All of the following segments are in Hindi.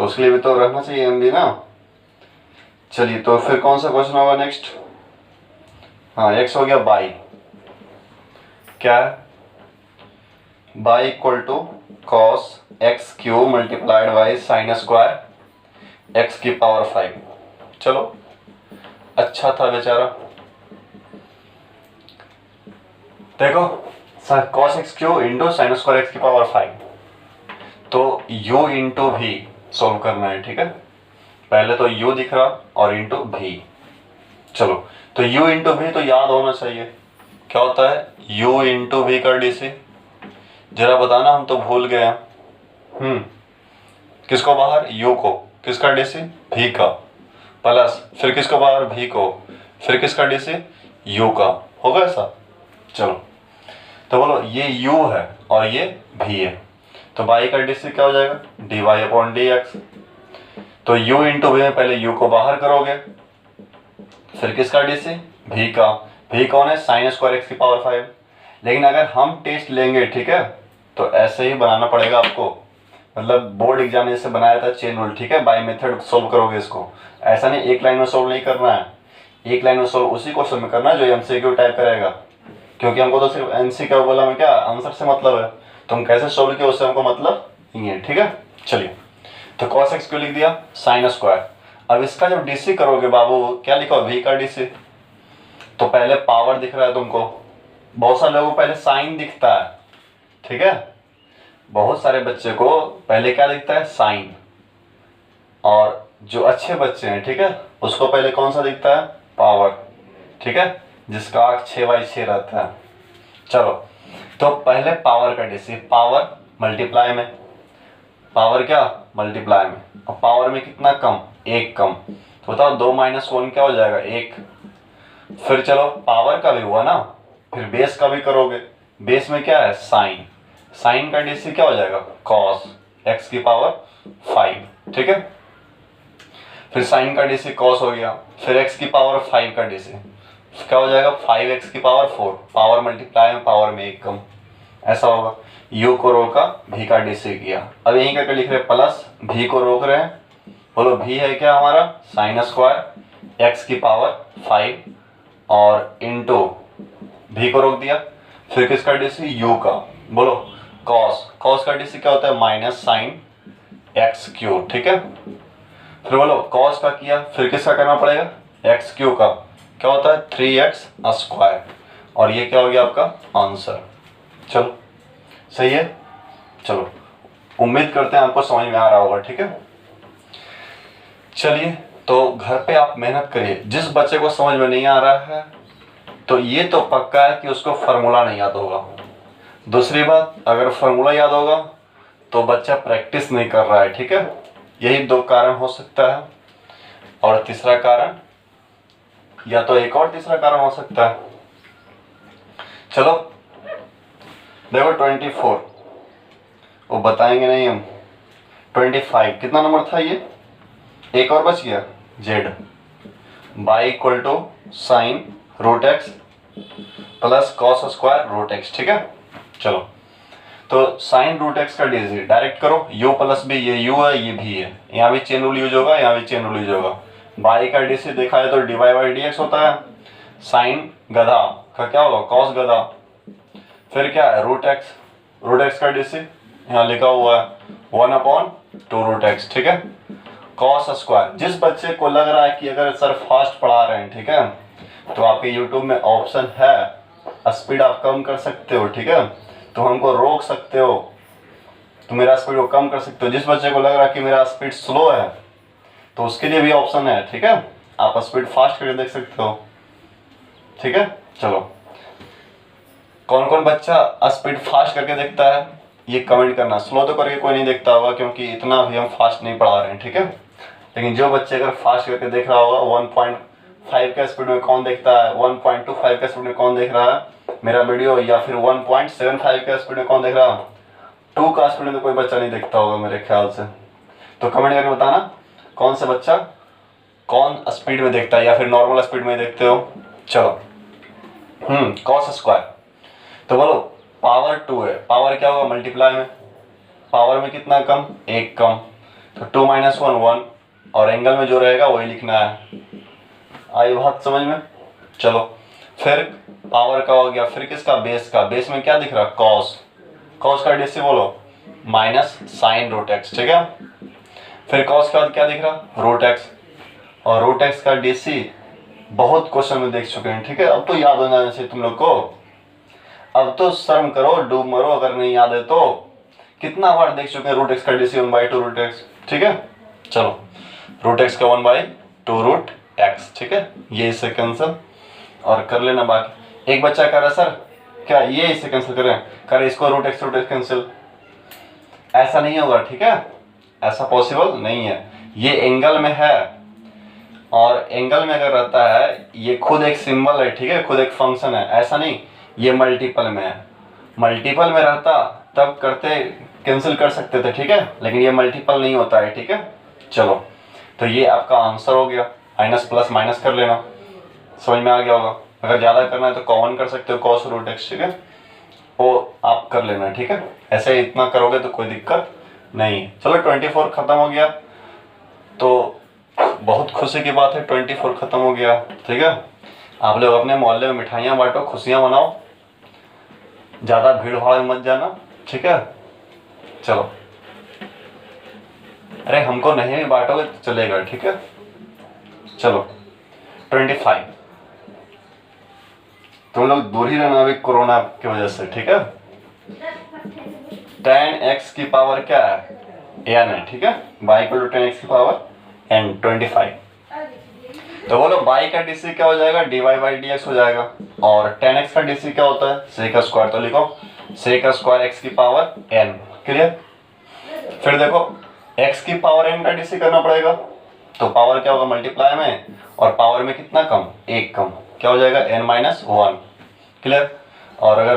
तो उसके लिए भी तो रहना चाहिए MB ना। चलिए तो फिर कौन सा क्वेश्चन होगा नेक्स्ट। हाँ x हो गया बाई, क्या है y equal to cos x cube multiplied by sine square x की पावर 5। चलो अच्छा था बेचारा। देखो cos x cube into sine square x की पावर 5, तो u इंटू भी सोल्व करना है। ठीक है, पहले तो u दिख रहा और इंटू भी। चलो तो u इंटू भी तो याद होना चाहिए क्या होता है u इंटू भी कर डीसी। जरा बताना, हम तो भूल गए हैं। किसको बाहर u को, किसका डीसी भी का, प्लस फिर किसको बाहर भी को, फिर किसका डीसी u का। होगा ऐसा। चलो तो बोलो ये u है और ये भी है, तो बाई का डीसी क्या हो जाएगा dy अपॉन dx। तो u इंटू भी में पहले u को बाहर करोगे, फिर किसका डीसी भी का। भी कौन है साइन स्क्वायर एक्स की पावर 5। लेकिन अगर हम टेस्ट लेंगे, ठीक है, तो ऐसे ही बनाना पड़ेगा आपको, मतलब बोर्ड एग्जाम में जैसे बनाया था चेन रूल। ठीक है, बाय मेथड सोल्व करोगे इसको, ऐसा नहीं एक लाइन में सोल्व नहीं करना है। एक लाइन में सोल्व उसी क्वेश्चन में करना है जो MCQ टाइप करेगा, क्योंकि हमको तो सिर्फ MCQ बोला में क्या आंसर से मतलब है, तुम कैसे सोल्व किया उससे हमको मतलब नहीं है। ठीक है, चलिए तो cos x क्यों लिख दिया साइन स्क्वायर। अब इसका जब डीसी करोगे बाबू, क्या लिखो v का डीसी। तो पहले पावर दिख रहा है तुमको, बहुत सारे लोगों को पहले साइन दिखता है। ठीक है, बहुत सारे बच्चे को पहले क्या दिखता है साइन, और जो अच्छे बच्चे हैं, ठीक है, उसको पहले कौन सा दिखता है पावर। ठीक है, जिसका आंख 6/6 रहता है। चलो तो पहले पावर का डीसी, पावर मल्टीप्लाई में, पावर क्या मल्टीप्लाई में, और पावर में कितना कम एक कम, तो बताओ 2 - 1 क्या हो जाएगा 1। फिर चलो पावर का भी हुआ ना, फिर बेस का भी करोगे, बेस में क्या है साइन, साइन का डीसी क्या हो जाएगा कॉस एक्स की पावर 5। ठीक है, फिर साइन का डीसी कॉस हो गया, फिर एक्स की पावर 5 का डीसी क्या हो जाएगा 5x की पावर 4। पावर मल्टीप्लाई में पावर में एक कम, ऐसा होगा। u को रोका भी का डीसी किया, अब यहीं करके लिख रहे प्लस भी को रोक रहे हैं। बोलो भी है क्या हमारा साइन स्क्वायर एक्स की पावर 5 और इंटू भी को रोक दिया, फिर किसका डीसी u का। बोलो कॉस, कॉस का डीसी क्या होता है माइनस साइन एक्स क्यू। ठीक है, फिर बोलो कॉस का किया, फिर किसका करना पड़ेगा एक्स क्यू का, क्या होता है 3x स्क्वायर, और ये क्या हो गया आपका आंसर। चलो सही है। चलो उम्मीद करते हैं आपको समझ में आ रहा होगा। ठीक है, चलिए तो घर पे आप मेहनत करिए। जिस बच्चे को समझ में नहीं आ रहा है तो ये तो पक्का है कि उसको फार्मूला नहीं याद होगा। दूसरी बात, अगर फार्मूला याद होगा तो बच्चा प्रैक्टिस नहीं कर रहा है। ठीक है, यही 2 कारण हो सकता है, और तीसरा कारण, या तो एक और तीसरा कारण हो सकता है। चलो देखो 24 वो बताएंगे नहीं हम, 25 कितना नंबर था ये, एक और बच गया z, y equal to sine root x plus cos square root x. ठीक है, चलो तो साइन रूट एक्स का डीसी डायरेक्ट करो, u प्लस b, ये u है ये भी है, यहाँ भी चेन रूल यूज होगा, यहाँ भी चेन रूल यूज होगा। बाई का डीसी देखा है तो dy बाई dx होता है, साइन गधा का क्या होगा कॉस गधा, फिर क्या है रूट एक्स का डीसी यहाँ लिखा हुआ है 1/2 रूट एक्स। ठीक है, कॉस स्क्वायर, जिस बच्चे को लग रहा है कि अगर सर फास्ट पढ़ा रहे हैं, ठीक है, तो आपके यूट्यूब में ऑप्शन है स्पीड आप कम कर सकते हो। ठीक है, तो हमको रोक सकते हो, तो मेरा स्पीड को कम कर सकते हो। जिस बच्चे को लग रहा है कि मेरा स्पीड स्लो है तो उसके लिए भी ऑप्शन है। ठीक है, आप स्पीड फास्ट करके देख सकते हो। ठीक है, चलो कौन कौन बच्चा स्पीड फास्ट करके देखता है ये कमेंट करना। स्लो तो करके कोई नहीं देखता होगा क्योंकि इतना भी हम फास्ट नहीं पढ़ा रहे हैं। ठीक है, लेकिन जो बच्चे अगर फास्ट करके देख रहा होगा, 1.5 का स्पीड में कौन देखता है, 1.25 का स्पीड में कौन देख रहा है मेरा वीडियो, या फिर 1.75 का स्पीड में कौन देख रहा है, 2 का स्पीड में तो कोई बच्चा नहीं देखता होगा मेरे ख्याल से। तो कमेंट करके बताना कौन सा बच्चा कौन स्पीड में देखता है, या फिर नॉर्मल स्पीड में देखते हो। चलो कॉस स्क्वायर, तो बोलो पावर 2 है, पावर क्या होगा मल्टीप्लाई में, पावर में कितना कम एक कम, तो 2 माइनस 1 1, और एंगल में जो रहेगा वही लिखना है। आई बात समझ में? चलो फिर पावर का हो गया, फिर किसका? बेस का। बेस में क्या दिख रहा? कॉस। कॉस का डेसी बोलो माइनस साइन रूट एक्स, ठीक है। फिर कॉस के बाद क्या दिख रहा? रूट एक्स, और रूट एक्स का डीसी बहुत क्वेश्चन में देख चुके हैं, ठीक है। अब तो याद हो जाना चाहिए तुम लोग को। अब तो शर्म करो, डूब मरो अगर नहीं याद है तो। कितना बार देख चुके हैं रूट एक्स का डीसी 1/2 रूट एक्स, ठीक है। चलो रूट एक्स का 1/2 रूट एक्स, ठीक है। ये इससे कैंसिल और कर लेना। बाकी एक बच्चा कह रहा सर क्या ये इससे कैंसिल करें? कह रहे इसको रूट एक्स कैंसिल। ऐसा नहीं होगा, ठीक है, ऐसा पॉसिबल नहीं है। ये एंगल में है, और एंगल में अगर रहता है ये खुद एक सिंबल है, ठीक है, खुद एक फंक्शन है, ऐसा नहीं ये मल्टीपल में है। मल्टीपल में रहता तब करते कैंसिल कर सकते थे, ठीक है, लेकिन ये मल्टीपल नहीं होता है, ठीक है। चलो तो ये आपका आंसर हो गया। माइनस प्लस माइनस कर लेना, समझ में आ गया होगा। अगर ज़्यादा करना है तो कॉमन कर सकते हो कॉस रूट एक्स, ठीक है, वो आप कर लेना, ठीक है। ऐसे इतना करोगे तो कोई दिक्कत नहीं। चलो 24 खत्म हो गया, तो बहुत खुशी की बात है, 24 खत्म हो गया, ठीक है। आप लोग अपने मोहल्ले में मिठाइयाँ बांटो, खुशियाँ मनाओ, ज़्यादा भीड़ भाड़ में मत जाना, ठीक है। चलो अरे हमको नहीं भी बांटोगे तो चलेगा, ठीक है। चलो 25, तुम लोग दूर ही रहना अभी कोरोना की वजह से, ठीक है। tan x की पावर क्या है? n है, ठीक है। y equal to tan x की पावर n 25। तो बोलो y का डीसी क्या हो जाएगा? dy बाई dx हो जाएगा। और tan x का डीसी क्या होता है? sec का स्क्वायर। तो लिखो sec का स्क्वायर x की पावर n। क्लियर? फिर देखो x की पावर n का डीसी करना पड़ेगा, तो पावर क्या होगा? मल्टीप्लाई में, और पावर में कितना कम? एक कम, क्या हो जाएगा? n minus 1। क्लियर? और अगर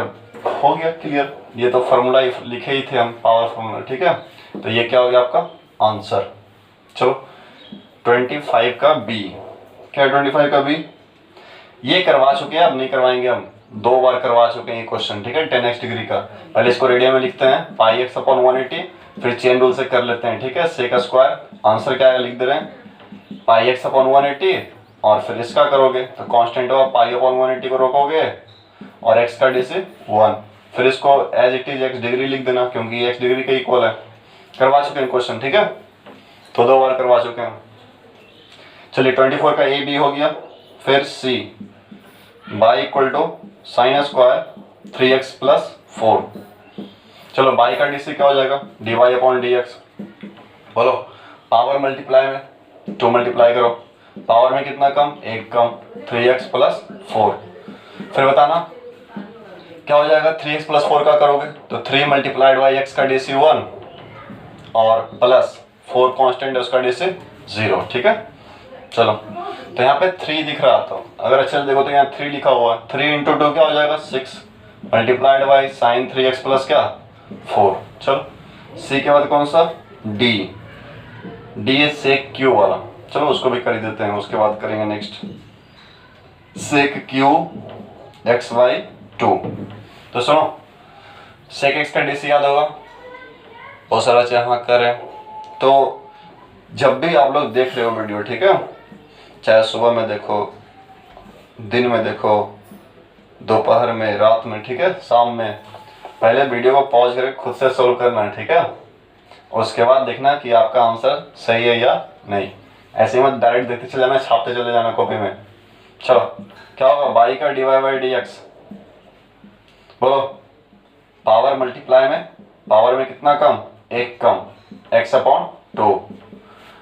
हो गया क्लियर, ये तो फॉर्मूला लिखे ही थे हम, पावर फॉर्मूला, ठीक है। तो ये क्या हो गया आपका आंसर। चलो 25 का बी, क्या 25 का बी? ये करवा चुके हैं, अब नहीं करवाएंगे हम, 2 बार करवा चुके हैं ये क्वेश्चन, ठीक है, 10x डिग्री का। पहले इसको रेडियन में लिखते हैं पाई x अपॉन 180, फिर चेन रूल से कर लेते हैं, ठीक है। सेक स्क्वायर, आंसर क्या है लिख दे रहे हैं पाई x अपॉन 180, और फिर इसका करोगे तो कांस्टेंट होगा पाई अपॉन 180 को रोकोगे, और x का डीसी 1, फिर इसको as it is x degree लिख देना, क्योंकि ये x डिग्री के इक्वल है। करवा चुके हैं क्वेश्चन, ठीक है, तो 2 बार करवा चुके हैं। चलिए 24 का ए बी हो गया। फिर C, y equal to sine square 3x plus 4। चलो बाई का डीसी क्या हो जाएगा? D Y upon D x. बोलो पावर मल्टीप्लाई में 2 मल्टीप्लाई करो, पावर में कितना कम? एक कम, 3x प्लस 4। फिर बताना क्या हो जाएगा? 3x प्लस 4 का करोगे तो 3 मल्टीप्लाइड बाई एक्स का डीसी 1, और प्लस 4 कांस्टेंट है उसका डीसी 0, ठीक है। चलो तो यहाँ पे 3 दिख रहा, तो अगर अच्छे से देखो तो यहाँ 3 लिखा हुआ है, 3 इंटू 2 क्या हो जाएगा? 6 multiplied by sign 3x plus क्या? 4। चलो सी के बाद कौन सा? डी, डी है सेक क्यू वाला, चलो उसको भी कर ही देते हैं, उसके बाद करेंगे नेक्स्ट सेक क्यू एक्स वाई 2। तो सुनो सेक एक्स का डीसी याद होगा, बहुत सारा चीज यहाँ कर रहे हैं। तो जब भी आप लोग देख रहे हो वीडियो, ठीक है, चाहे सुबह में देखो, दिन में देखो, दोपहर में, रात में, ठीक है, शाम में, पहले वीडियो को पॉज करके खुद से सोल्व करना है, ठीक है। उसके बाद देखना कि आपका आंसर सही है या नहीं। ऐसे ही मत डायरेक्ट देखते चले जाना, छापते चले जाना कॉपी में। चलो क्या होगा? बाई का d y by d x. बोलो पावर मल्टीप्लाई में, पावर में कितना कम? एक कम, एक्स अपॉन 2।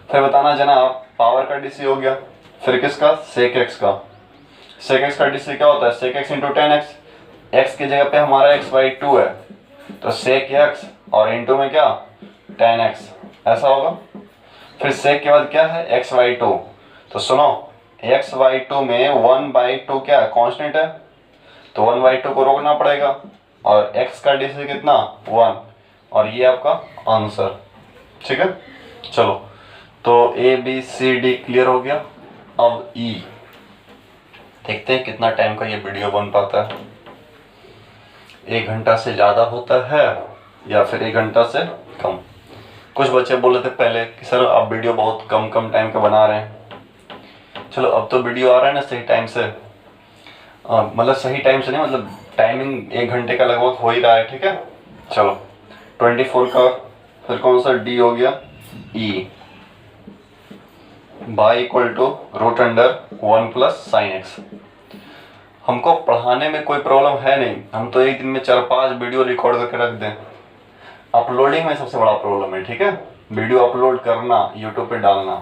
फिर बताना जनाब पावर का डीसी हो गया, फिर किसका? सेक एक्स का। सेक एक्स का डीसी क्या होता है? Sec x into tan x, x की जगह पे हमारा एक्स बाई 2 है, तो सेक एक्स और इंटू में क्या? टेन एक्स, ऐसा होगा। फिर सेक के बाद क्या है? X by 2। तो सुनो एक्स बाई 2 में 1/2 क्या है? कॉन्स्टेंट है, तो 1/2 को रोकना पड़ेगा, और x का डीसी कितना? 1, और ये आपका आंसर, ठीक है। चलो तो A B C D clear हो गया। अब ई देखते हैं कितना टाइम का ये वीडियो बन पाता है। 1 घंटा से ज़्यादा होता है या फिर 1 घंटा से कम? कुछ बच्चे बोल रहे थे पहले कि सर आप वीडियो बहुत कम कम टाइम का बना रहे हैं। चलो अब तो वीडियो आ रहा है ना सही टाइम से, मतलब सही टाइम से नहीं, मतलब टाइमिंग 1 घंटे का लगभग हो ही रहा है, ठीक है। चलो 24 का फिर कौन सा डी हो गया, E y equal to root under 1 plus sine X. हमको पढ़ाने में कोई प्रॉब्लम है नहीं, हम तो एक दिन में 4-5 वीडियो रिकॉर्ड करके रख दें। अपलोडिंग में सबसे बड़ा प्रॉब्लम है, ठीक है। वीडियो अपलोड करना, यूट्यूब पे डालना,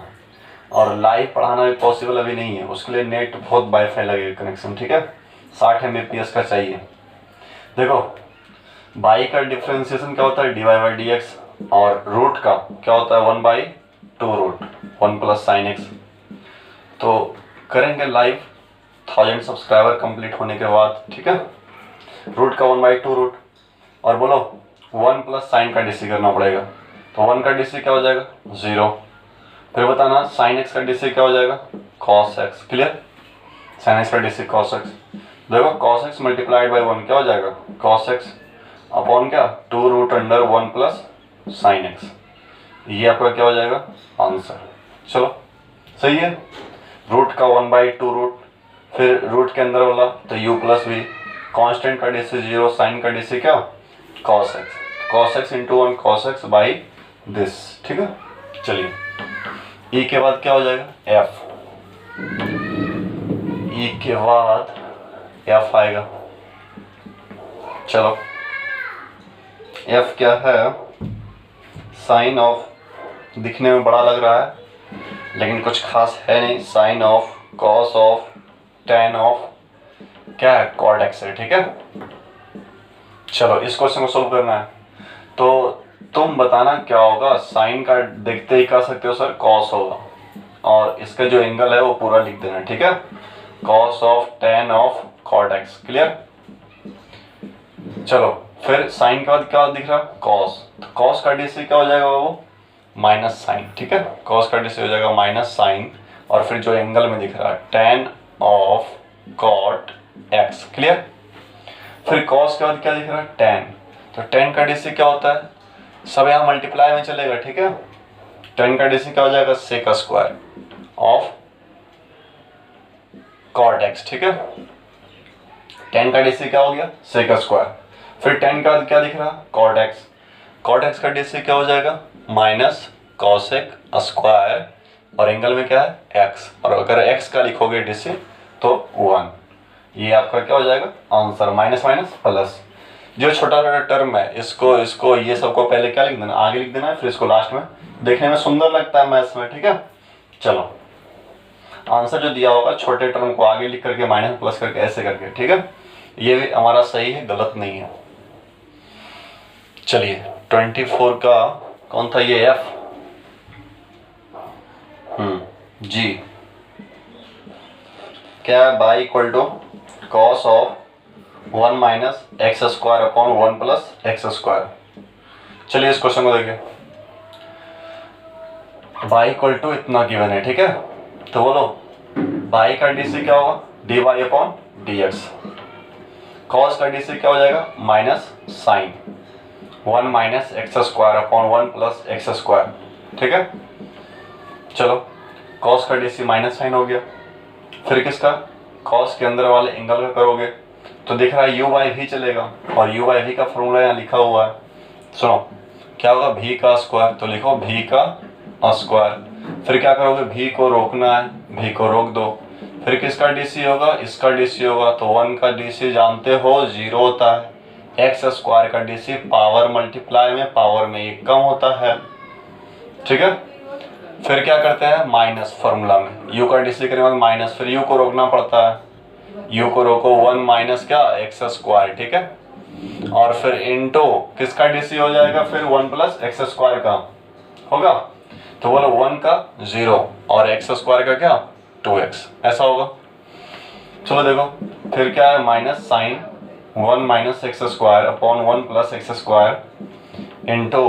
और लाइव पढ़ाना भी पॉसिबल अभी नहीं है, उसके लिए नेट बहुत वाईफाई लगेगा कनेक्शन, ठीक है। 60 Mbps का चाहिए। देखो बाई का डिफ्रेंसिएशन क्या होता है, d y by d x, और रूट का क्या होता है 1/2 रूट 1 प्लस साइन एक्स। तो करेंगे लाइव 1000 सब्सक्राइबर कंप्लीट होने के बाद, ठीक है। रूट का 1/2 रूट, और बोलो 1 प्लस साइन का डीसी करना पड़ेगा, तो 1 का डीसी क्या हो जाएगा 0। फिर बताना साइन एक्स का डीसी क्या हो जाएगा cos x, clear. Sine x का डीसी कॉस एक्स, देखो कॉस एक्स मल्टीप्लाइड बाई 1 क्या हो जाएगा कॉस एक्स अपॉन क्या 2 root under 1 plus sine x. ये आपका क्या हो जाएगा आंसर। चलो सही है। रूट का 1/2 रूट, फिर रूट के अंदर वाला तो u प्लस वी, कॉन्स्टेंट का डीसी 0, साइन का डीसी क्या cos x into 1 cos x by this, ठीक है। चलिए ई के बाद क्या हो जाएगा एफ, ई के बाद एफ आएगा। चलो एफ क्या है, साइन ऑफ, दिखने में बड़ा लग रहा है लेकिन कुछ खास है नहीं, sine of cos of tan of क्या है कॉट एक्स है, ठीक है। चलो इस क्वेश्चन को सोल्व करना है, तो तुम बताना क्या होगा। साइन का देखते ही कह सकते हो सर कॉस होगा, और इसका जो एंगल है वो पूरा लिख देना, ठीक है। Cos of tan of cot x, clear. चलो फिर साइन का क्या दिख रहा कॉस, तो कॉस का डीसी क्या हो जाएगा वो माइनस साइन, ठीक है। कॉस का डीसी हो जाएगा माइनस साइन, और फिर जो एंगल में दिख रहा है tan of cot x, clear. फिर कॉस के बाद क्या दिख रहा है टेन, तो टेन का डीसी क्या होता है, सब यहाँ मल्टीप्लाई में चलेगा, ठीक है। टेन का डीसी क्या हो जाएगा sec square of cot x, ठीक है। टेन का डीसी क्या हो गया सेक स्क्वायर, फिर टेन का क्या दिख रहा कॉट एक्स, कॉट एक्स का डीसी क्या हो जाएगा माइनस कॉसेक स्क्वायर, और एंगल में क्या है एक्स, और अगर एक्स का लिखोगे डीसी तो 1। ये आपका क्या हो जाएगा आंसर, माइनस माइनस प्लस। जो छोटा छोटा टर्म है इसको ये सबको पहले क्या लिख देना, आगे लिख देना है, फिर इसको लास्ट में, देखने में सुंदर लगता है मैथ्स में, ठीक है। चलो आंसर जो दिया होगा छोटे टर्म को आगे लिख करके माइनस प्लस करके ऐसे करके, ठीक है। ये भी हमारा सही है, गलत नहीं है। चलिए 24 का कौन था ये एफ, जी क्या है y equal to cos of 1 minus x square upon 1 plus x square. चलिए इस क्वेश्चन को देखिए, बाई इक्वल टू इतना गिवन है, ठीक है। तो बोलो बाई का डीसी क्या होगा d Y upon D x, cos का डीसी क्या हो जाएगा minus sine 1 minus x square upon 1 plus x square, ठीक है। चलो कॉस का डीसी माइनस साइन हो गया, फिर किसका कॉस के अंदर वाले एंगल का करोगे तो दिख रहा है यू बाई वी चलेगा, और यू बाई वी का फॉर्मूला यहाँ लिखा हुआ है। सुनो क्या होगा भी का स्क्वायर, तो लिखो भी का स्क्वायर, फिर क्या करोगे भी को रोकना है, भी को रोक दो, फिर किसका डीसी होगा इसका डीसी होगा, तो 1 का डीसी जानते हो 0 होता है, एक्स स्क्वायर का डीसी पावर मल्टीप्लाई में पावर में 1 कम होता है, ठीक है। फिर क्या करते हैं माइनस फॉर्मूला में u का डीसी करने बाद माइनस, फिर u को रोकना पड़ता है, u को रोको 1 माइनस क्या एक्स स्क्वायर, ठीक है। और फिर इंटू किसका डीसी हो जाएगा फिर 1 प्लस एक्स स्क्वायर का होगा, तो बोलो 1 का 0 और एक्स स्क्वायर का क्या 2x, ऐसा होगा। चलो देखो फिर क्या है minus sine 1 minus x square upon 1 plus x square into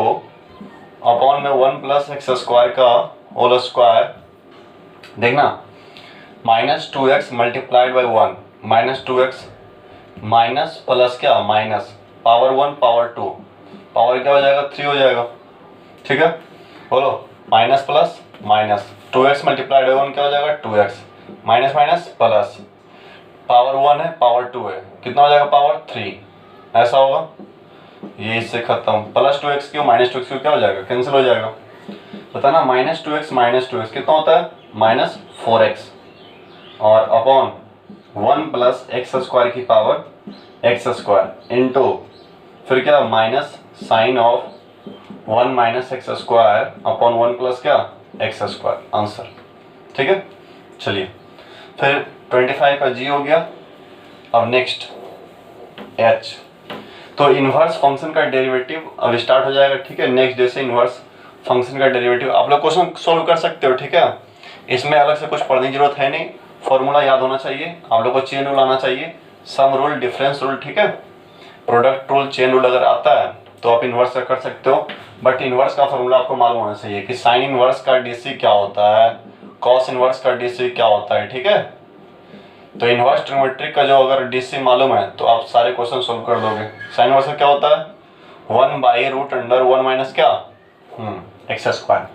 upon में 1 प्लस एक्स स्क्वायर का होल स्क्वायर, देखना minus 2x multiplied by 1 minus 2x minus plus क्या माइनस पावर 1 पावर 2 पावर क्या हो जाएगा 3 हो जाएगा, ठीक है। बोलो minus plus minus 2x multiplied by 1 क्या हो जाएगा 2x, minus minus plus, power 1 है पावर 2 है, कितना हो जाएगा पावर 3, ऐसा होगा। ये इससे खत्म, plus 2x Q minus 2x Q क्या हो जाएगा, कैंसिल हो जाएगा। बताना माइनस 2x कितना होता है माइनस 4x, और अपॉन 1 प्लस एक्स स्क्वायर की पावर एक्स स्क्वायर इंटू फिर क्या minus sine of 1 minus x square upon 1 plus क्या एक्स स्क्वायर, आंसर। ठीक है, चलिए फिर 25 का जी हो गया। अब नेक्स्ट एच, तो इन्वर्स फंक्शन का डेरिवेटिव अब स्टार्ट हो जाएगा। ठीक है, नेक्स्ट डे से इन्वर्स फंक्शन का डेरिवेटिव आप लोग क्वेश्चन सोल्व कर सकते हो। ठीक है, इसमें अलग से कुछ पढ़ने की जरूरत है नहीं, फॉर्मूला याद होना चाहिए आप लोग को, चेन रूल आना चाहिए, सम रूल, डिफरेंस रूल, ठीक है, प्रोडक्ट रूल, चेन रूल अगर आता है तो आप इन्वर्स कर सकते हो। बट इन्वर्स का फॉर्मूला आपको मालूम होना चाहिए कि साइन इन्वर्स का डीसी क्या होता है, कॉस इन्वर्स का डीसी क्या होता है। ठीक है, तो इन्वर्स ट्रिग्नोमेट्रिक का जो अगर डीसी मालूम है तो आप सारे क्वेश्चन सोल्व कर दोगे। साइन इन्वर्स का क्या होता है 1/√(1 माइनस क्या एक्स स्क्वायर।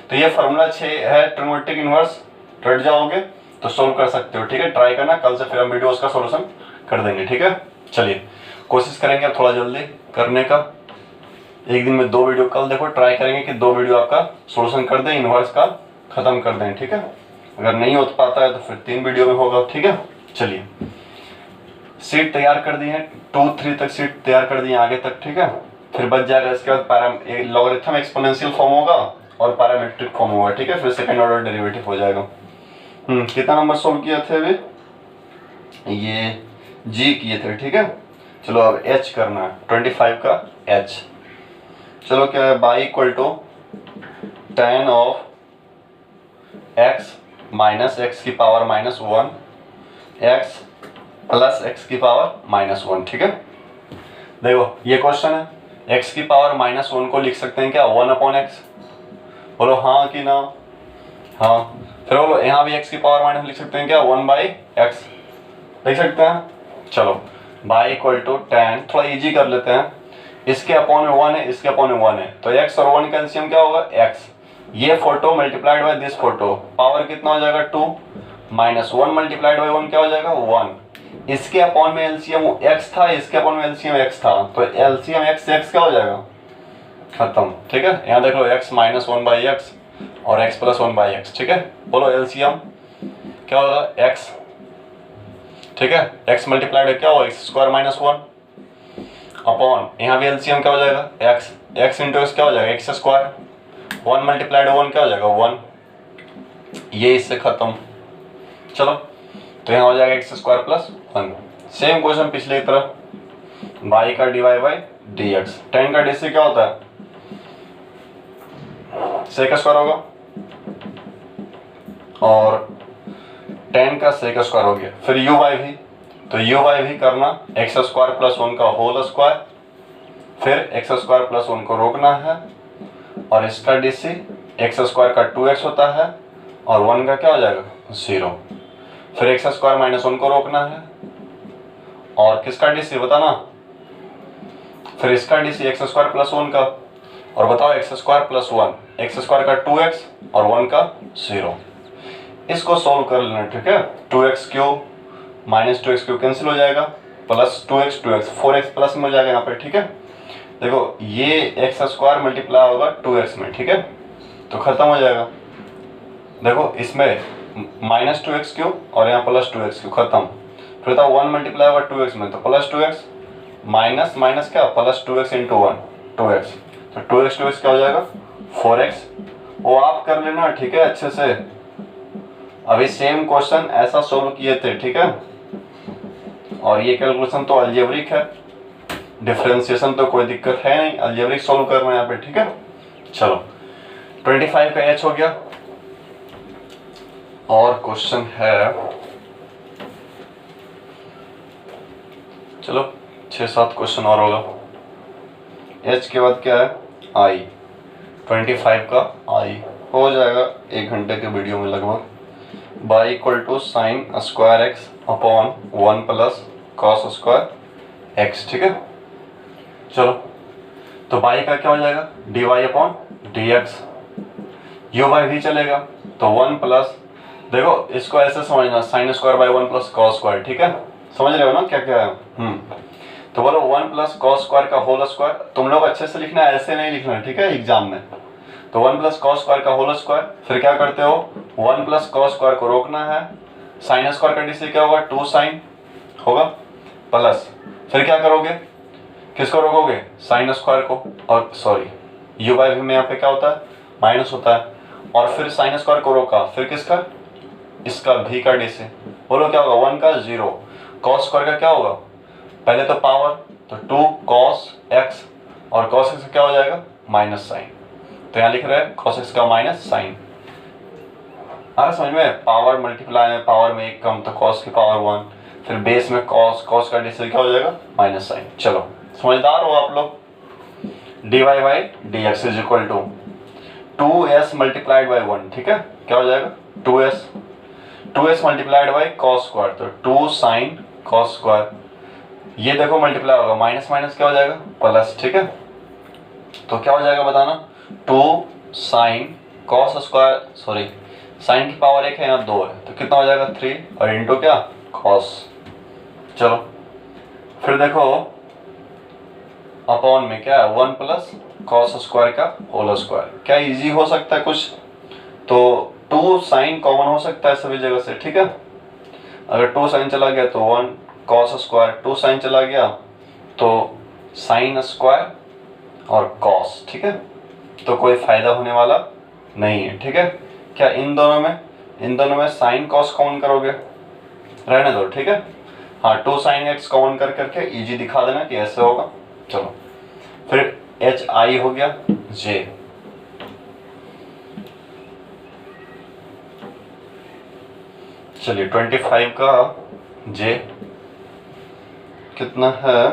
तो ये फॉर्मूला 6 है ट्रिग्नोमेट्रिक इन्वर्स, रट जाओगे तो सोल्व कर सकते हो। ठीक है, ट्राई करना, कल से फिर हम वीडियोस का सॉल्यूशन कर देंगे। ठीक है, चलिए कोशिश करेंगे अब थोड़ा जल्दी करने का, एक दिन में 2 वीडियो, कल देखो ट्राई करेंगे कि 2 वीडियो आपका सॉल्यूशन कर दें, इन्वर्स का खत्म कर दें। ठीक है, अगर नहीं हो पाता है तो फिर 3 वीडियो में होगा। ठीक है, चलिए सीट तैयार कर दी है, 2-3 तक सीट तैयार कर दी है आगे तक। ठीक है, फिर बच जाएगा इसके बाद लॉगरिथम एक्सपोनेंशियल फॉर्म होगा और पैरामेट्रिक फॉर्म होगा। ठीक है, फिर सेकंड ऑर्डर डेरिवेटिव हो जाएगा। कितना नंबर सोल्व किए थे अभी, ये जी किए थे। ठीक है, चलो अब एच करना है, 25 का एच। चलो क्या है, y equal to tan of x minus x की पावर -1 x प्लस एक्स की पावर -1। ठीक है, देखो ये क्वेश्चन है, x की पावर -1 को लिख सकते हैं क्या 1/x, बोलो हाँ कि ना, हाँ। फिर बोलो यहाँ भी x की पावर माइनस लिख सकते हैं क्या 1/x, लिख सकते हैं। चलो बाई इक्वल टू tan, थोड़ा इजी कर लेते हैं, इसके अपॉन में 1 है, इसके अपॉन में 1 है, तो x और 1 का एलसीएम क्या होगा x, ये photo multiplied by this photo, power कितना हो जाएगा 2, -1 मल्टीप्लाइड बाय 1 क्या हो जाएगा 1, इसके अपॉन में एलसीएम x था, इसके अपॉन में एलसीएम x था, तो एलसीएम x से x क्या हो जाएगा खत्म। ठीक है, यहाँ देख लो x -1/x और x + 1/x। ठीक है, बोलो एलसीएम क्या होगा x। ठीक है, x मल्टीप्लाइड क्या होगा x² -1 अपॉन, यहाँ भी एलसीएम क्या हो जाएगा x इंटू x क्या हो जाएगा x², 1 मल्टीप्लाइड 1 क्या हो जाएगा 1, ये इससे खत्म। चलो तो यहाँ हो जाएगा x² + 1। सेम क्वेश्चन पिछले की तरह, बाई का डिवाई बाई dx, tan का dc क्या होता है sec² होगा और tan का sec² हो गया। फिर u/v, तो u/v करना x² + 1 का होल स्क्वायर, फिर x² + 1 को रोकना है, और इसका dc x² का 2x होता है और 1 का क्या हो जाएगा 0, फिर x² - 1 को रोकना है, और किसका dc बताना, फिर इसका dc x² + 1 का, और बताओ x² + 1, x² का 2x और 1 का 0, इसको सोल्व कर लेना। ठीक है, 2x³ -2x³ कैंसिल हो जाएगा, प्लस 2x 4x प्लस में हो जाएगा यहाँ पे। ठीक है, देखो ये x² मल्टीप्लाई होगा 2x में। ठीक है, तो खत्म हो जाएगा। देखो इसमें -2x³ और यहाँ +2x³ खत्म, फिर था 1 मल्टीप्लाई होगा 2x में, तो +2x माइनस माइनस क्या +2x इंटू 1 2x, तो 2x क्या हो जाएगा 4x, वो आप कर लेना। ठीक है, अच्छे से, अभी सेम क्वेश्चन ऐसा सोल्व किए थे। ठीक है, और ये कैलकुलेशन तो अलजेब्रिक है, डिफरेंशिएशन तो कोई दिक्कत है नहीं, अलजेब्रिक सोल्व करना है यहाँ पे। ठीक है, चलो 25 का एच हो गया, और क्वेश्चन है, चलो 6-7 क्वेश्चन और होगा। एच के बाद क्या है आई, 25 का आई हो जाएगा 1 घंटे के वीडियो में लगभग। Y equal to sin² x upon 1 + cos² x। ठीक है, चलो तो बाई का क्या हो जाएगा dy/dx, यू बाई वी चलेगा तो 1 प्लस, देखो इसको ऐसे समझना, sine square by 1 plus cos square, ठीक है, समझ रहे हो ना क्या क्या है। तो बोलो 1 प्लस कॉस स्क्वायर का होल स्क्वायर, तुम लोग अच्छे से लिखना है, ऐसे नहीं लिखना है, ठीक है, एग्जाम में। तो 1 प्लस कॉस स्क्वायर का होल स्क्वायर, फिर क्या करते हो 1 प्लस कॉस स्क्वायर को रोकना है, साइन स्क्वायर करने से क्या होगा 2 साइन होगा, प्लस फिर क्या करोगे, किसको रोकोगे साइन स्क्वायर को, और सॉरी यू बाई वी में यहाँ पे क्या होता है माइनस होता है, और फिर साइन स्क्वायर को रोका, फिर किसका, इसका भी का डी से, बोलो क्या होगा 1 का 0, कॉस स्क्वायर का क्या होगा पहले तो पावर, तो 2 कॉस एक्स, और कॉस एक्स क्या हो जाएगा माइनस साइन, तो यहाँ लिख रहे हैं कॉस एक्स का माइनस साइन। आ समझ में, पावर मल्टीप्लाई में पावर में एक कम तो कॉस की पावर 1, फिर बेस में कॉस, कॉस का डी से क्या हो जाएगा माइनस साइन। चलो समझदार हो आप लोग। D y by d x is equal to 2s multiplied by 1, ठीक है, क्या हो जाएगा 2s multiplied by cos square, तो 2 साइन कॉस स्क्वायर, ये देखो मल्टीप्लाई होगा, माइनस माइनस क्या हो जाएगा प्लस, ठीक है, तो क्या हो जाएगा बताना 2 sine cos square, sorry sine की पावर 1 है यहाँ 2 है, तो कितना हो जाएगा 3 और इंटू क्या कॉस। चलो फिर देखो अपॉन में क्या है 1 प्लस कॉस स्क्वायर का होल स्क्वायर, क्या इजी हो सकता है कुछ, तो 2 साइन कॉमन हो सकता है सभी जगह से, ठीक है, अगर 2 साइन चला गया तो 1 कॉस स्क्वायर, 2 साइन चला गया तो साइन स्क्वायर और कॉस, ठीक है, तो कोई फायदा होने वाला नहीं है, ठीक है, क्या इन दोनों में साइन कॉस कॉमन करोगे, रहने दो, ठीक है, हाँ 2 साइन एक्स कॉमन कर करके इजी दिखा देना कि ऐसे होगा। चलो फिर एच आई हो गया जे, चलिए 25 का जे कितना है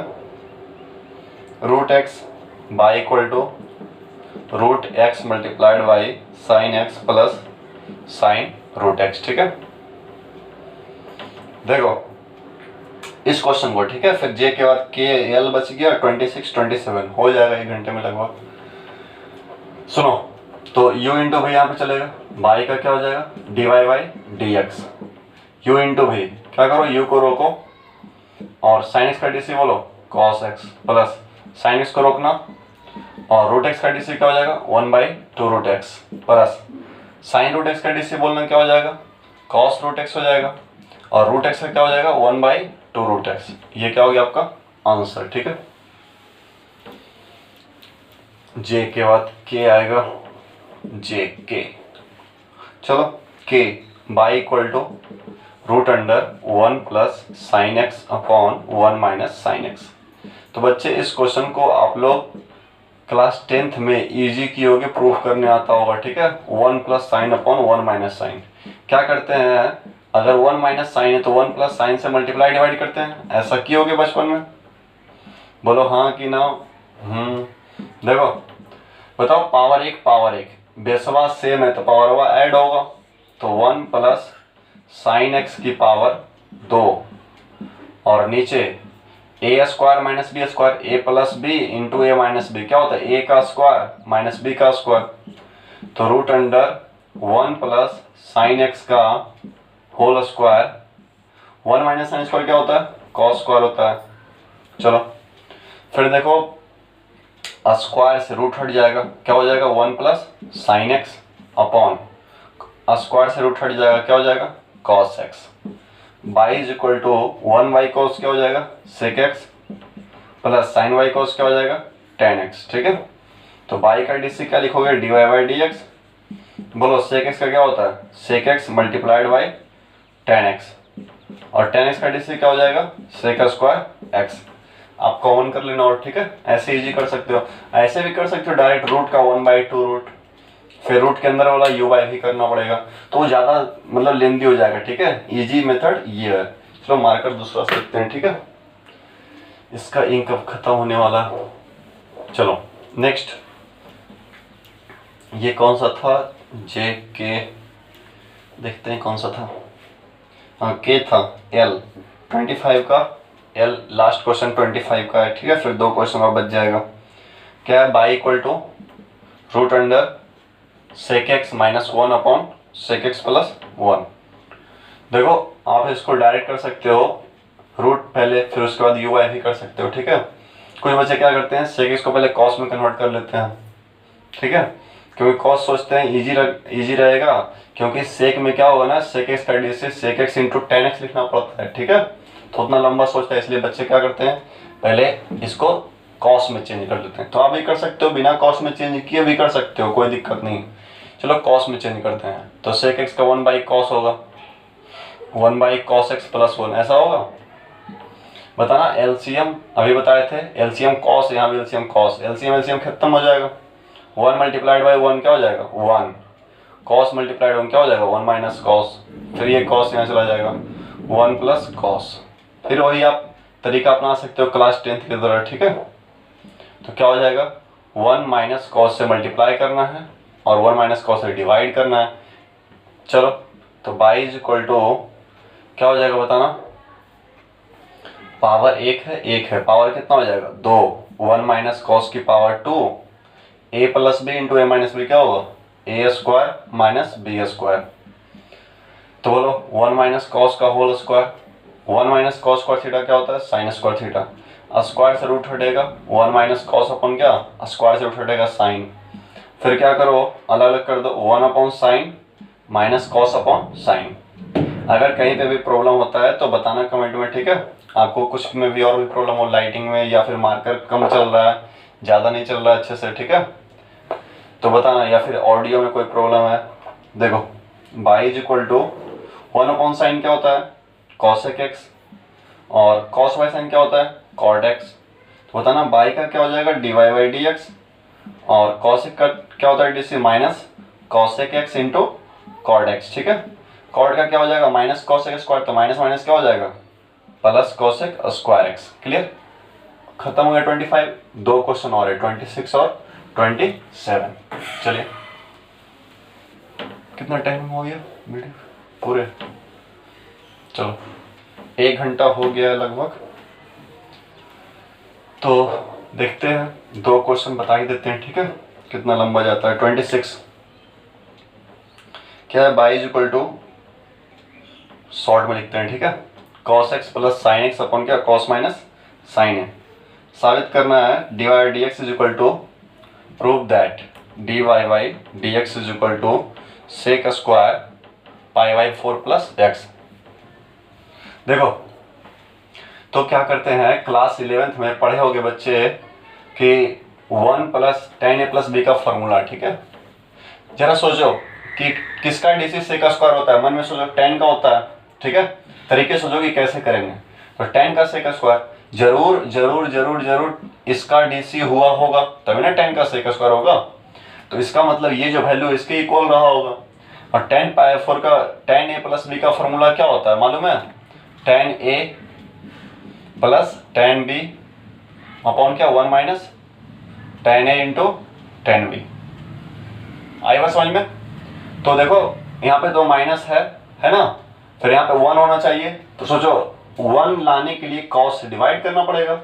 root x y equal to root x multiplied by sine x plus sine root x, ठीक है, देखो इस क्वेश्चन को, ठीक है, फिर जे के बाद के एल बच गया 26 27 हो जाएगा 1 घंटे में लगभग। सुनो तो u इंटू भी यहाँ पे चलेगा, बाई का क्या हो जाएगा D y by d x, u into भी क्या करो u को रोको और साइन एक्स का डी सी बोलो cos x plus sine x को रोकना और रूट एक्स का डी सी क्या हो जाएगा 1/2 root x plus sine root x का डी सी बोलना क्या हो जाएगा कॉस रूट एक्स हो जाएगा, और रूट एक्स का क्या हो जाएगा 1/2 रूट एक्स, ये क्या हो गया आपका आंसर, ठीक है। जे के बाद के आएगा जे के, चलो K y equal to root under 1 plus sine x upon 1 minus sine x. तो बच्चे इस क्वेश्चन को आप लोग क्लास 10th में इजी की होगी, प्रूफ करने आता होगा, ठीक है, 1 plus sine upon 1 minus sine, क्या करते हैं अगर 1 माइनस साइन है तो 1 प्लस साइन से मल्टीप्लाई डिवाइड करते हैं, ऐसा किए होगे बचपन में, बोलो हाँ कि ना। देखो बताओ पावर 1 बेसवा सेम है तो पावर हुआ ऐड होगा, तो 1 प्लस साइन एक्स की पावर 2 और नीचे a square minus b square, a plus b into a minus b क्या होता है ए का स्क्वायर माइनस बी का स्क्वायर, तो root under 1 plus sine x का whole square, 1 minus sine square क्या होता है कॉस स्क्वायर होता है। चलो फिर देखो स्क्वायर से रूट हट जाएगा, क्या हो जाएगा 1 plus sine x upon square से रूट हट जाएगा क्या हो जाएगा cos x, y is equal to 1 by cos क्या हो जाएगा sec x plus sine y cos क्या हो जाएगा टेन एक्स, ठीक है, तो बाई का डी सी क्या लिखोगे d y by d x, बोलो सेक एक्स का क्या होता है sec x multiplied by tan x, और टेन एक्स का डी सी क्या हो जाएगा सेक स्क्वायर एक्स, आप कॉमन कर लेना, और ठीक है ऐसे इजी कर सकते हो, ऐसे भी कर सकते हो डायरेक्ट रूट का 1/2 रूट, फिर रूट के अंदर वाला u बाई भी करना पड़ेगा तो वो ज़्यादा मतलब लेंदी हो जाएगा, ठीक है, इजी मेथड ये है। चलो मार्कर दूसरा से लिखते हैं, ठीक है, इसका इंक अब खत्म होने वाला। चलो नेक्स्ट ये कौन सा था जे के, देखते हैं कौन सा था, हाँ के था एल 25 का एल, लास्ट क्वेश्चन 25 का है, ठीक है, फिर 2 क्वेश्चन और बच जाएगा। क्या है y equal to root under sec x minus 1 upon sec x plus 1। देखो आप इसको डायरेक्ट कर सकते हो रूट पहले, फिर उसके बाद यू बाई भी कर सकते हो, ठीक है। कुछ बच्चे क्या करते हैं, सेक एक्स को पहले कॉस में कन्वर्ट कर लेते हैं, ठीक है, क्योंकि कॉस सोचते हैं इजी रहेगा, क्योंकि सेक में क्या होगा ना, सेक एक्स का डी से sec x into tan x लिखना पड़ता है, ठीक है। तो उतना लंबा सोचता है, इसलिए बच्चे क्या करते हैं, पहले इसको कॉस में चेंज कर लेते हैं। तो आप भी कर सकते हो, बिना कॉस में चेंज किए भी कर सकते हो, कोई दिक्कत नहीं। चलो कॉस में चेंज करते हैं, तो सेक एक्स का 1 बाई कॉस होगा, 1 बाई कॉस एक्स प्लस 1, ऐसा होगा। बताना एलसीएम अभी बताए थे, एलसीएम कॉस, यहाँ भी एलसीएम कॉस, एलसीएम खत्म हो जाएगा, 1 मल्टीप्लाइड बाई 1 क्या हो जाएगा 1, कॉस मल्टीप्लाइड 1 क्या हो जाएगा 1 माइनस कॉस, फिर ये कॉस यहाँ चला जाएगा 1 प्लस कॉस। फिर वही आप तरीका अपना सकते हो क्लास 10th की तरह, ठीक है। तो क्या हो जाएगा 1 माइनस कॉस से मल्टीप्लाई करना है और 1 माइनस कॉस से डिवाइड करना है। चलो तो बाई इज इक्वल टू क्या हो जाएगा बताना, पावर एक है, पावर कितना हो जाएगा 2, 1 माइनस कॉस की power 2, a plus b into a minus b क्या होगा a square minus b square. तो बोलो 1 माइनस कॉस का whole square, 1 minus cos square theta क्या होता है साइन स्क्वायर थीटा, स्क्वायर से रूट हटेगा 1 माइनस कॉस अपॉन क्या स्क्वायर से रूट हटेगा साइन, फिर क्या करो अलग अलग कर दो 1 upon sine minus cos upon sign. अगर कहीं पे भी प्रॉब्लम होता है तो बताना कमेंट में, ठीक है। आपको कुछ में भी और भी प्रॉब्लम हो, लाइटिंग में या फिर मार्कर कम चल रहा है, ज़्यादा नहीं चल रहा है अच्छे से, ठीक है, तो बताना, या फिर ऑडियो में कोई प्रॉब्लम है। देखो y is equal to 1 upon sine क्या होता है कॉसेक एक्स, और कॉस बाई साइन क्या होता है कॉट एक्स। तो बताना बाई का क्या हो जाएगा D y by d x, और कॉसेक का क्या होता है D C minus cosec x into cot x, ठीक है। कॉट का क्या हो जाएगा माइनस कॉसेक स्क्वायर, तो माइनस माइनस क्या हो जाएगा plus cosec square x. Clear, खत्म हो गया 25। 2 क्वेश्चन और है 26 और 27। चलिए कितना टाइम हो गया वीडियो पूरे, चलो 1 घंटा हो गया लगभग। तो देखते हैं 2 क्वेश्चन बता ही देते हैं, ठीक है, कितना लंबा जाता है। 26 क्या है y is equal to, short में लिखते हैं, ठीक है, cos x plus sine x upon क्या कॉस माइनस साइन है। साबित करना है d y d x is equal to, prove that d y by d x is equal to sec square pi by 4 plus x. देखो तो क्या करते हैं, क्लास 11th में पढ़े होंगे बच्चे कि 1 प्लस टेन ए प्लस बी का फॉर्मूला, ठीक है। जरा सोचो कि किसका डीसी सेक स्क्वायर होता है, मन में सोचो 10 का होता है, ठीक है, तरीके सोचो कि कैसे करेंगे। तो 10 का सेक स्क्वायर जरूर जरूर जरूर जरूर इसका डीसी हुआ होगा, तभी ना 10 का सेक स्क्वायर होगा। तो इसका मतलब ये जो वैल्यू इसके इक्वल रहा होगा। और 10 पाई 4 का 10 ए प्लस बी का फॉर्मूला क्या होता है मालूम है, 10 ए प्लस 10 बी अपॉन क्या 1 माइनस 10 ए इंटू 10 बी। आई बात समझ में। तो देखो यहाँ पे 2 माइनस है ना, फिर यहाँ पे 1 होना चाहिए। तो सोचो 1 लाने के लिए कॉस से डिवाइड करना पड़ेगा,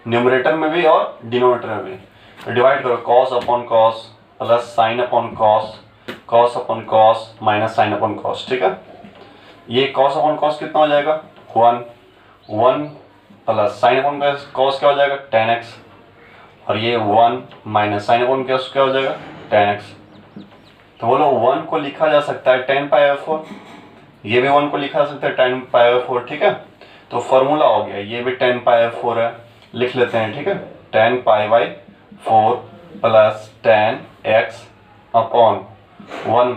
न्यूमरेटर में भी और डिनोमिनेटर में भी। तो डिवाइड करो cos upon cos plus sine upon cos, cos upon cos minus sine upon cos, ठीक है। ये कॉस अपॉन कॉस कितना हो जाएगा 1 प्लस साइन अपॉन कॉस क्या हो जाएगा 10x, और ये 1 माइनस साइन अपॉन कॉस क्या हो जाएगा 10x। तो बोलो 1 को लिखा जा सकता है 10 पाई बाई 4, ये भी 1 को लिखा जा सकता है 10 पाई बाई 4, ठीक है। तो फॉर्मूला हो गया, ये भी 10 पाई बाई 4 है, लिख लेते हैं, ठीक है, 10 पाई बाई 4 प्लस 10x अपॉन 1।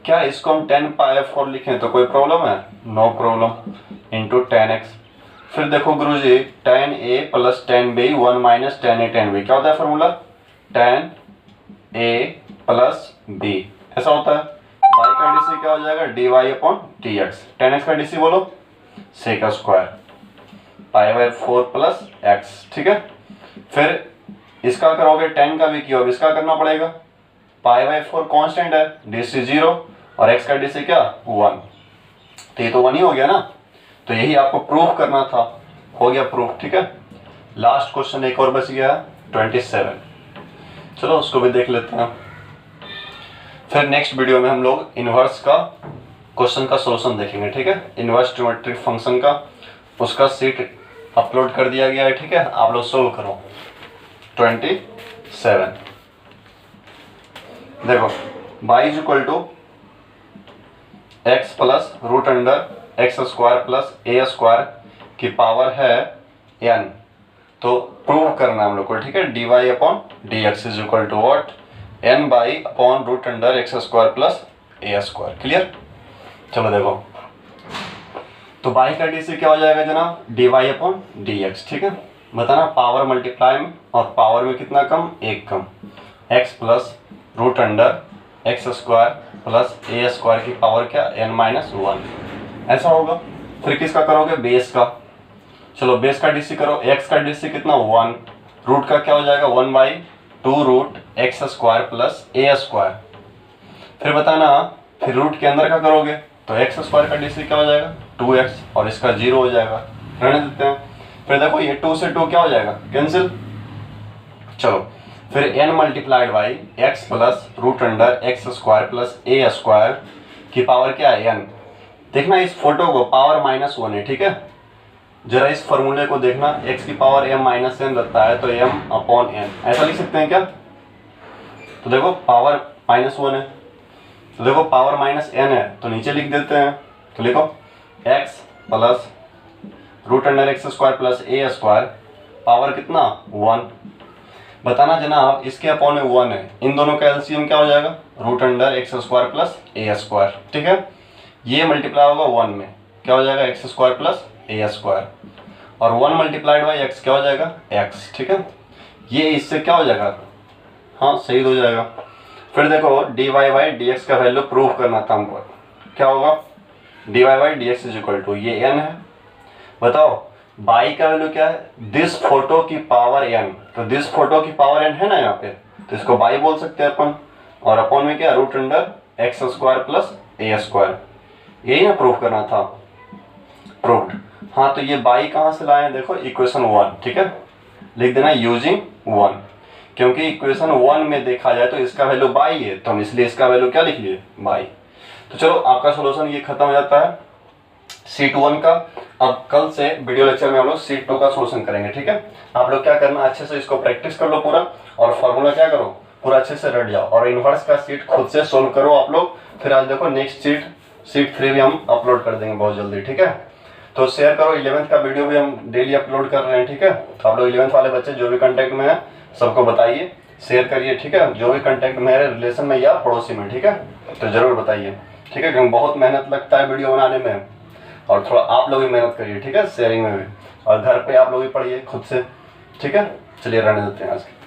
क्या इसको हम 10 पाई बाई 4 लिखें तो कोई प्रॉब्लम है, नो प्रॉब्लम, इंटू 10x। फिर देखो गुरुजी 10a plus 10b 1 minus 10a 10b क्या होता है फॉर्मूला 10a प्लस b, ऐसा होता है। y का डीसी क्या हो जाएगा dy अपॉन dx, 10x का डीसी बोलो sec square pi by 4 plus x, ठीक है। फिर इसका करोगे 10 का भी क्यूब, इसका करना पड़ेगा, पाई बाई 4 कांस्टेंट है, डीसी 0 और x का डीसी क्या 1, तो ये तो 1 ही हो गया ना। तो यही आपको प्रूफ करना था, हो गया प्रूफ, ठीक है। लास्ट क्वेश्चन एक और बच गया 27, चलो उसको भी देख लेते हैं। फिर नेक्स्ट वीडियो में हम लोग इनवर्स का क्वेश्चन का सॉल्यूशन देखेंगे, ठीक है। इनवर्स ट्रिग्नोमेट्रिक फंक्शन का उसका सीट अपलोड कर दिया गया है, ठीक है। आप लोग सोल्व करो। 27 देखो y is equal to x plus root under x square plus a square की पावर है n, तो प्रूव करना हम लोग को, ठीक है। dy अपॉन D x is equal to what n by upon root under x square plus a square. Clear. चलो देखो, तो y का डी से क्या हो जाएगा जनाब, dy अपॉन डी एक्स, ठीक है। बताना पावर मल्टीप्लाई में और पावर में कितना कम, एक कम, x plus root under x square plus a square की पावर क्या, n-1 ऐसा होगा। फिर किसका करोगे, बेस का। चलो बेस का डी सी करो, x का डी सी कितना 1, रूट का क्या हो जाएगा 1/2 root x square plus a square. फिर बताना, फिर रूट के अंदर का करोगे तो एक्स स्क्वायर का डी सी क्या हो जाएगा 2x और इसका 0 हो जाएगा, रहने देते हैं। फिर देखो ये 2 से 2 क्या हो जाएगा, कैंसिल। चलो फिर n multiplied by x plus root under x square plus a square की पावर क्या है n। देखना इस फोटो को पावर -1 है, ठीक है। जरा इस फॉर्मूले को देखना, x की पावर m-n रहता है तो m अपॉन n ऐसा लिख सकते हैं क्या। तो देखो पावर -1 है, तो देखो पावर -n है तो नीचे लिख देते हैं। तो लिखो x plus root under x square plus a square power कितना 1। बताना जनाब इसके अपॉन में 1 है, इन दोनों का एलसीएम क्या हो जाएगा, root under x square plus a square, ठीक है। ये मल्टीप्लाई होगा 1 में, क्या हो जाएगा x square plus a square, और 1 मल्टीप्लाइड बाई एक्स क्या हो जाएगा x, ठीक है। ये इससे क्या हो जाएगा, हाँ सही हो जाएगा। फिर देखो d y by d x का वैल्यू प्रूव करना था हमको, क्या होगा d y by d x is equal to, ये n है। बताओ बाई का वैल्यू क्या है, दिस फोटो की पावर n, तो दिस फोटो की पावर n है ना यहाँ पे, तो इसको बाई बोल सकते हैं अपन। और अपॉन में क्या, root under x square plus a square, यही ना प्रूव करना था, प्रूव्ड। हाँ तो ये बाई कहाँ से लाए हैं, देखो इक्वेशन 1, ठीक है। लिख देना यूजिंग 1, क्योंकि इक्वेशन 1 में देखा जाए तो इसका वैल्यू बाई है, तो हम इसलिए इसका वैल्यू क्या लिख लिए, बाई। तो चलो आपका सोल्यूशन ये खत्म हो जाता है सीट 1 का। अब कल से वीडियो लेक्चर में हम लोग सीट 2 का सोल्यूशन करेंगे, ठीक है। आप लोग क्या करना, अच्छे से इसको प्रैक्टिस कर लो पूरा, और फॉर्मूला क्या करो पूरा अच्छे से रट जाओ, और इनवर्स का सीट खुद से सोल्व करो आप लोग। फिर आज देखो नेक्स्ट सीट 3 भी हम अपलोड कर देंगे बहुत जल्दी, ठीक है। तो शेयर करो, 11th का वीडियो भी हम डेली अपलोड कर रहे हैं, ठीक है। तो आप लोग 11th वाले बच्चे जो भी कांटेक्ट में है सबको बताइए, शेयर करिए, ठीक है। जो भी कांटेक्ट में है रिलेशन में या पड़ोसी में, ठीक है, तो जरूर बताइए, ठीक है। क्योंकि बहुत मेहनत लगता है वीडियो बनाने में, और थोड़ा आप लोग भी मेहनत करिए, ठीक है, शेयरिंग में भी, और घर पे आप लोग भी पढ़िए खुद से, ठीक है। चलिए रहने देते हैं आज के।